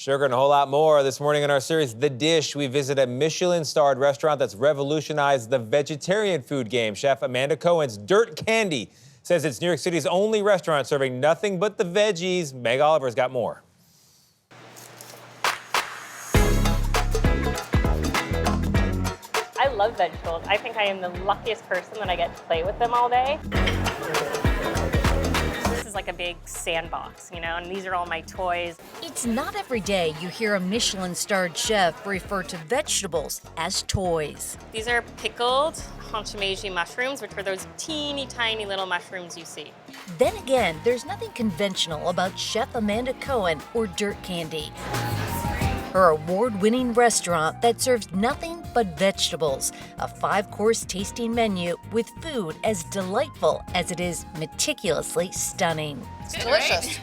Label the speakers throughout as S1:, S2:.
S1: Sugar and a whole lot more. This morning in our series, The Dish, we visit a Michelin-starred restaurant that's revolutionized the vegetarian food game. Chef Amanda Cohen's Dirt Candy says it's New York City's only restaurant serving nothing but the veggies. Meg Oliver's got more.
S2: I love vegetables. I think I am the luckiest person that I get to play with them all day. This is like a big sandbox, you know, and these are all my toys.
S3: It's not every day you hear a Michelin-starred chef refer to vegetables as toys.
S2: These are pickled honchimeji mushrooms, which are those teeny tiny little mushrooms you see.
S3: Then again, there's nothing conventional about Chef Amanda Cohen or Dirt Candy, her award-winning restaurant that serves nothing but vegetables, a 5-course tasting menu with food as delightful as it is meticulously stunning.
S4: It's delicious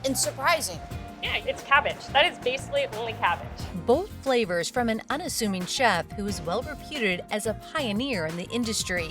S4: and surprising.
S2: Yeah, it's cabbage. That is basically only cabbage.
S3: Both flavors from an unassuming chef who is well reputed as a pioneer in the industry.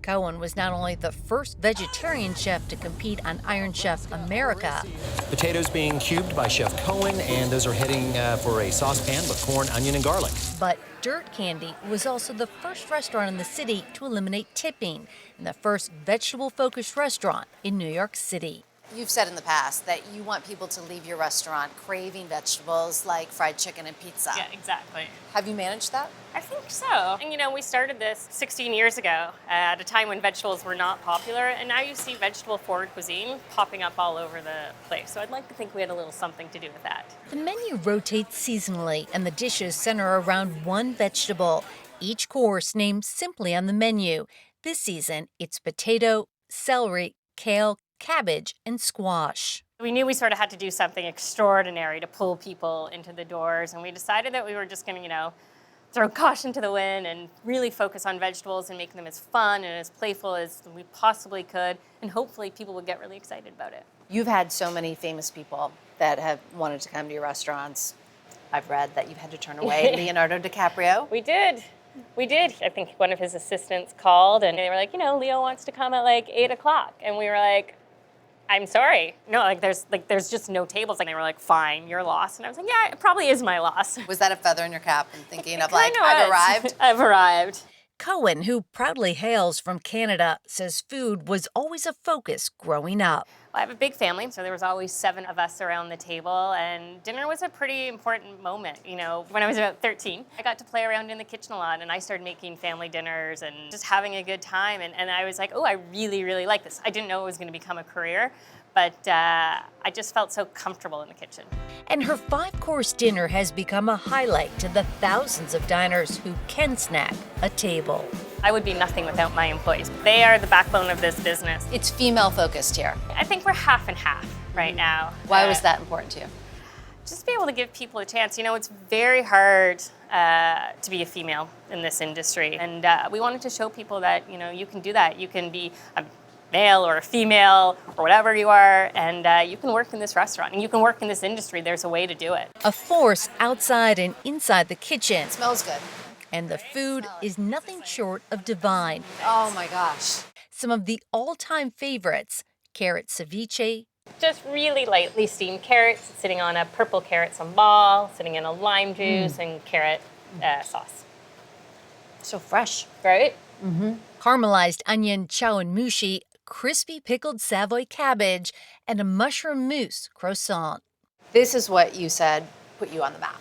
S3: Cohen was not only the first vegetarian chef to compete on Iron Chef America.
S5: Potatoes being cubed by Chef Cohen, and those are heading for a saucepan with corn, onion, and garlic.
S3: But Dirt Candy was also the first restaurant in the city to eliminate tipping and the first vegetable-focused restaurant in New York City.
S4: You've said in the past that you want people to leave your restaurant craving vegetables like fried chicken and pizza.
S2: Yeah, exactly.
S4: Have you managed that?
S2: I think so. And you know, we started this 16 years ago at a time when vegetables were not popular, and now you see vegetable forward cuisine popping up all over the place. So I'd like to think we had a little something to do with that.
S3: The menu rotates seasonally, and the dishes center around one vegetable, each course named simply on the menu. This season, it's potato, celery, kale, cabbage, and squash.
S2: We knew we sort of had to do something extraordinary to pull people into the doors, and we decided that we were just going to, you know, throw caution to the wind and really focus on vegetables and make them as fun and as playful as we possibly could, and hopefully people would get really excited about it.
S4: You've had so many famous people that have wanted to come to your restaurants. I've read that you've had to turn away Leonardo DiCaprio.
S2: We did. I think one of his assistants called, and they were like, you know, Leo wants to come at like 8 o'clock. And we were like, I'm sorry. No, there's just no tables. And they were like, fine, your loss. And I was like, yeah, it probably is my loss.
S4: Was that a feather in your cap and thinking of like, I've arrived?
S2: I've arrived.
S3: Cohen, who proudly hails from Canada, says food was always a focus growing up.
S2: I have a big family, so there was always 7 of us around the table, and dinner was a pretty important moment. You know, when I was about 13, I got to play around in the kitchen a lot, and I started making family dinners and just having a good time, and I was like, oh, I really, really like this. I didn't know it was going to become a career, but I just felt so comfortable in the kitchen.
S3: And her 5-course dinner has become a highlight to the thousands of diners who can snack a table.
S2: I would be nothing without my employees. They are the backbone of this business.
S4: It's female focused here.
S2: I think we're half and half right now.
S4: Why was that important to you?
S2: Just be able to give people a chance. You know, it's very hard to be a female in this industry. And we wanted to show people that, you know, you can do that. You can be a male or a female or whatever you are, and you can work in this restaurant and you can work in this industry. There's a way to do it.
S3: A force outside and inside the kitchen.
S4: It smells good.
S3: And the food is nothing short of divine.
S4: Oh my gosh.
S3: Some of the all-time favorites, carrot ceviche.
S2: Just really lightly steamed carrots, sitting on a purple carrot sambal, sitting in a lime juice and carrot sauce.
S4: So fresh.
S2: Right?
S4: Mm-hmm.
S3: Caramelized onion chow and mushi, crispy pickled Savoy cabbage, and a mushroom mousse croissant.
S4: This is what you said put you on the map.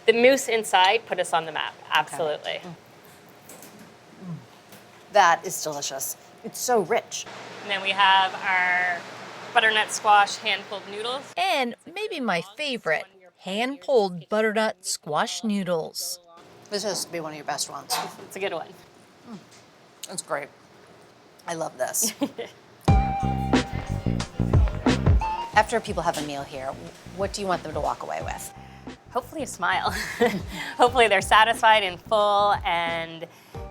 S2: The mousse inside put us on the map, absolutely.
S4: Okay. That is delicious. It's so rich.
S2: And then we have our butternut squash hand-pulled noodles.
S3: And maybe my favorite, hand-pulled butternut squash noodles.
S4: This has to be one of your best ones.
S2: It's a good one.
S4: It's great. I love this. After people have a meal here, what do you want them to walk away with?
S2: Hopefully a smile. Hopefully they're satisfied and full, and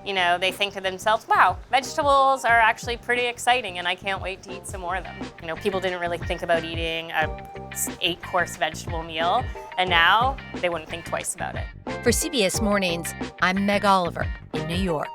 S2: you know, they think to themselves, wow, vegetables are actually pretty exciting and I can't wait to eat some more of them. You know, people didn't really think about eating a 8-course vegetable meal, and now they wouldn't think twice about it.
S3: For CBS Mornings, I'm Meg Oliver in New York.